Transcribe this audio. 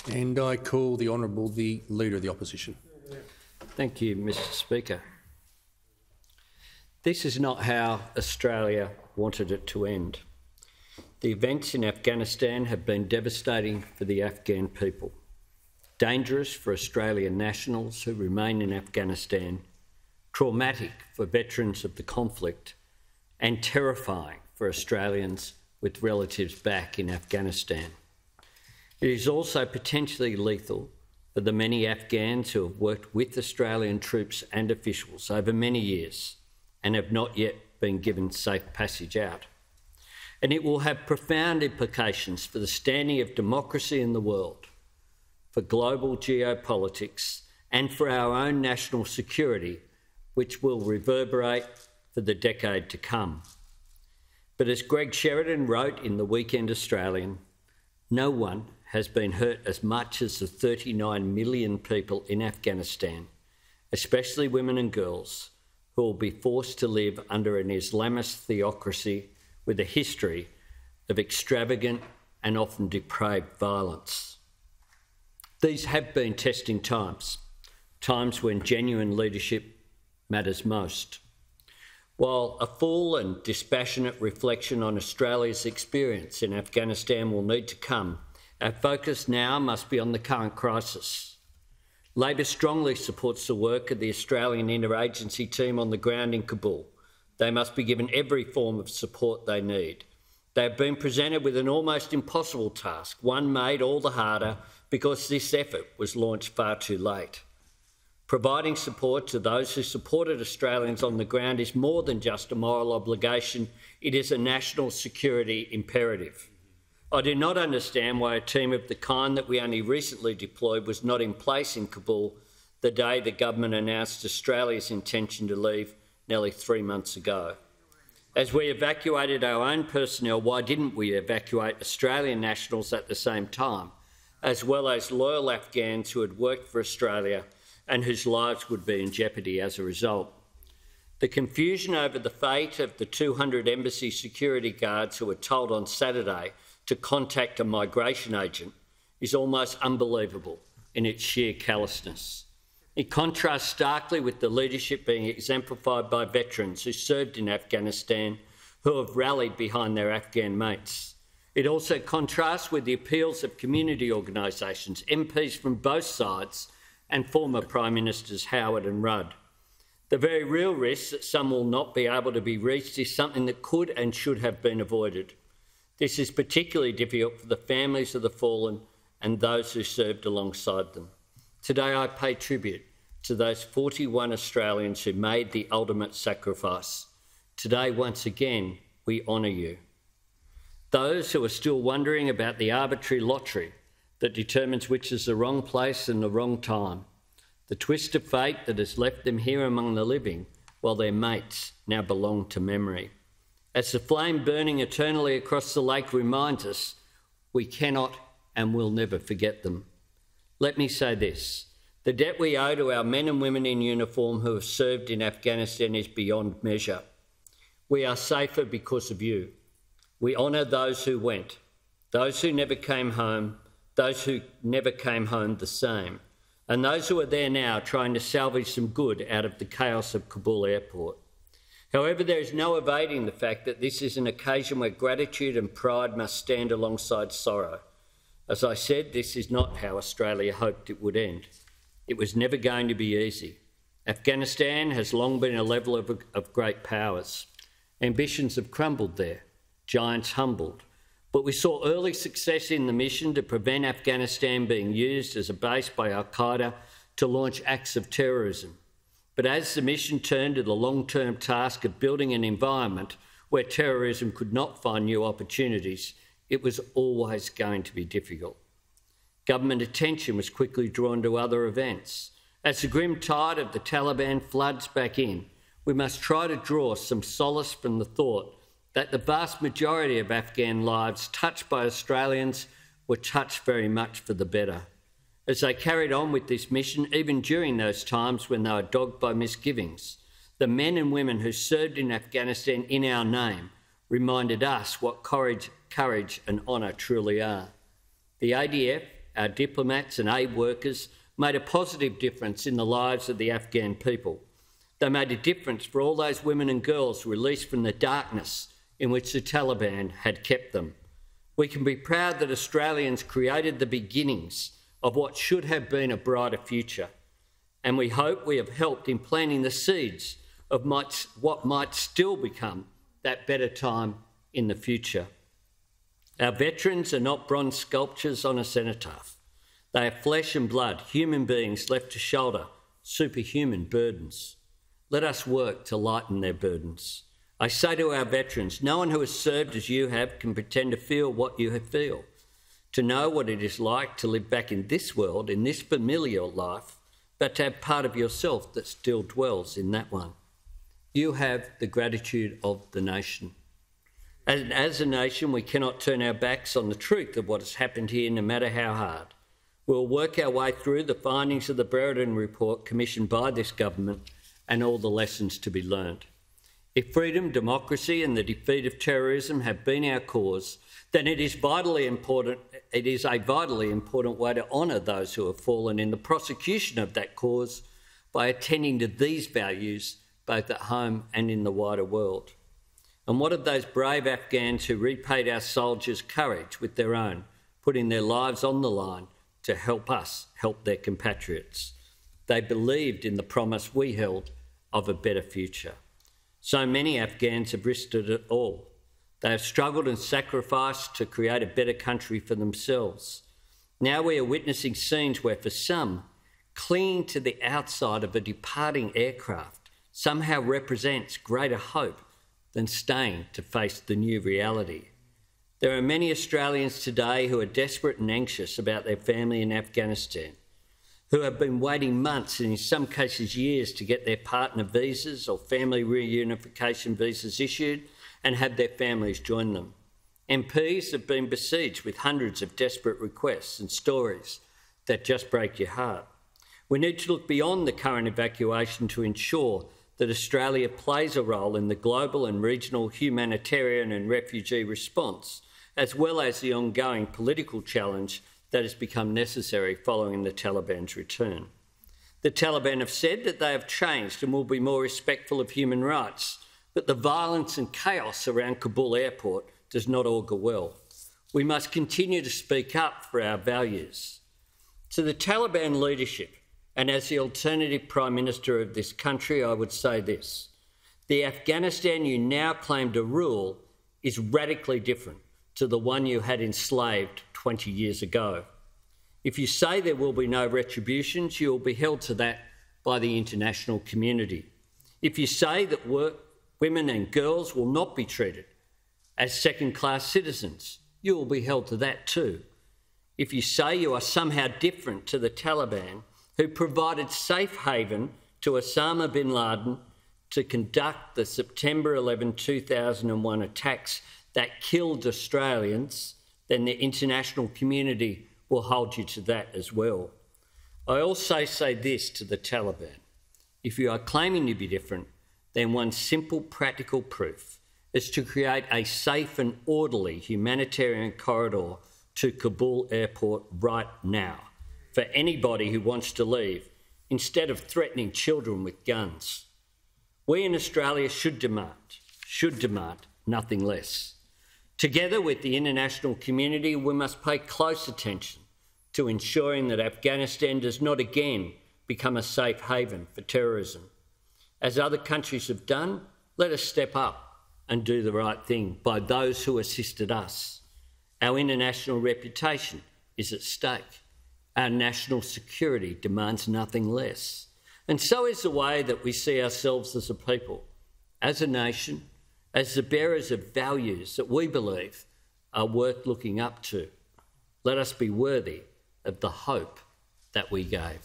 And I call the Honourable the Leader of the Opposition. Thank you, Mr Speaker. This is not how Australia wanted it to end. The events in Afghanistan have been devastating for the Afghan people, dangerous for Australian nationals who remain in Afghanistan, traumatic for veterans of the conflict, and terrifying for Australians with relatives back in Afghanistan. It is also potentially lethal for the many Afghans who have worked with Australian troops and officials over many years and have not yet been given safe passage out. And it will have profound implications for the standing of democracy in the world, for global geopolitics, and for our own national security, which will reverberate for the decade to come. But as Greg Sheridan wrote in the Weekend Australian, no one has been hurt as much as the 39 million people in Afghanistan, especially women and girls, who will be forced to live under an Islamist theocracy with a history of extravagant and often depraved violence. These have been testing times, times when genuine leadership matters most. While a full and dispassionate reflection on Australia's experience in Afghanistan will need to come, our focus now must be on the current crisis. Labor strongly supports the work of the Australian interagency team on the ground in Kabul. They must be given every form of support they need. They have been presented with an almost impossible task, one made all the harder because this effort was launched far too late. Providing support to those who supported Australians on the ground is more than just a moral obligation, it is a national security imperative. I do not understand why a team of the kind that we only recently deployed was not in place in Kabul the day the government announced Australia's intention to leave nearly 3 months ago. As we evacuated our own personnel, why didn't we evacuate Australian nationals at the same time, as well as loyal Afghans who had worked for Australia and whose lives would be in jeopardy as a result? The confusion over the fate of the 200 embassy security guards who were told on Saturday to contact a migration agent is almost unbelievable in its sheer callousness. It contrasts starkly with the leadership being exemplified by veterans who served in Afghanistan, who have rallied behind their Afghan mates. It also contrasts with the appeals of community organisations, MPs from both sides, and former Prime Ministers Howard and Rudd. The very real risk that some will not be able to be reached is something that could and should have been avoided. This is particularly difficult for the families of the fallen and those who served alongside them. Today I pay tribute to those 41 Australians who made the ultimate sacrifice. Today, once again, we honour you. Those who are still wondering about the arbitrary lottery that determines which is the wrong place and the wrong time, the twist of fate that has left them here among the living while their mates now belong to memory. As the flame burning eternally across the lake reminds us, we cannot and will never forget them. Let me say this. The debt we owe to our men and women in uniform who have served in Afghanistan is beyond measure. We are safer because of you. We honour those who went, those who never came home, those who never came home the same, and those who are there now trying to salvage some good out of the chaos of Kabul airport. However, there is no evading the fact that this is an occasion where gratitude and pride must stand alongside sorrow. As I said, this is not how Australia hoped it would end. It was never going to be easy. Afghanistan has long been a level of great powers. Ambitions have crumbled there, giants humbled. But we saw early success in the mission to prevent Afghanistan being used as a base by al-Qaeda to launch acts of terrorism. But as the mission turned to the long-term task of building an environment where terrorism could not find new opportunities, it was always going to be difficult. Government attention was quickly drawn to other events. As the grim tide of the Taliban floods back in, we must try to draw some solace from the thought that the vast majority of Afghan lives touched by Australians were touched very much for the better. As they carried on with this mission, even during those times when they were dogged by misgivings, the men and women who served in Afghanistan in our name reminded us what courage and honour truly are. The ADF, our diplomats and aid workers made a positive difference in the lives of the Afghan people. They made a difference for all those women and girls released from the darkness in which the Taliban had kept them. We can be proud that Australians created the beginnings of what should have been a brighter future, and we hope we have helped in planting the seeds of what might still become that better time in the future. Our veterans are not bronze sculptures on a cenotaph. They are flesh and blood, human beings left to shoulder superhuman burdens. Let us work to lighten their burdens. I say to our veterans, no one who has served as you have can pretend to feel what you feel, to know what it is like to live back in this world, in this familiar life, but to have part of yourself that still dwells in that one. You have the gratitude of the nation. And as a nation, we cannot turn our backs on the truth of what has happened here, no matter how hard. We'll work our way through the findings of the Brereton report commissioned by this government and all the lessons to be learned. If freedom, democracy and the defeat of terrorism have been our cause, then it is a vitally important way to honour those who have fallen in the prosecution of that cause by attending to these values both at home and in the wider world. And what of those brave Afghans who repaid our soldiers' courage with their own, putting their lives on the line to help us help their compatriots? They believed in the promise we held of a better future. So many Afghans have risked it all. They have struggled and sacrificed to create a better country for themselves. Now we are witnessing scenes where, for some, clinging to the outside of a departing aircraft somehow represents greater hope than staying to face the new reality. There are many Australians today who are desperate and anxious about their family in Afghanistan, who have been waiting months and in some cases years to get their partner visas or family reunification visas issued and have their families join them. MPs have been besieged with hundreds of desperate requests and stories that just break your heart. We need to look beyond the current evacuation to ensure that Australia plays a role in the global and regional humanitarian and refugee response, as well as the ongoing political challenge that has become necessary following the Taliban's return. The Taliban have said that they have changed and will be more respectful of human rights, but the violence and chaos around Kabul airport does not augur well. We must continue to speak up for our values. To the Taliban leadership, and as the alternative Prime Minister of this country, I would say this: the Afghanistan you now claim to rule is radically different to the one you had enslaved 20 years ago. If you say there will be no retributions, you will be held to that by the international community. If you say that women and girls will not be treated as second-class citizens, you will be held to that too. If you say you are somehow different to the Taliban, who provided safe haven to Osama bin Laden to conduct the September 11, 2001 attacks that killed Australians, then the international community will hold you to that as well. I also say this to the Taliban: if you are claiming to be different, then one simple practical proof is to create a safe and orderly humanitarian corridor to Kabul airport right now for anybody who wants to leave, instead of threatening children with guns. We in Australia should demand nothing less. Together with the international community, we must pay close attention to ensuring that Afghanistan does not again become a safe haven for terrorism. As other countries have done, let us step up and do the right thing by those who assisted us. Our international reputation is at stake. Our national security demands nothing less. And so is the way that we see ourselves as a people, as a nation, as the bearers of values that we believe are worth looking up to. Let us be worthy of the hope that we gave.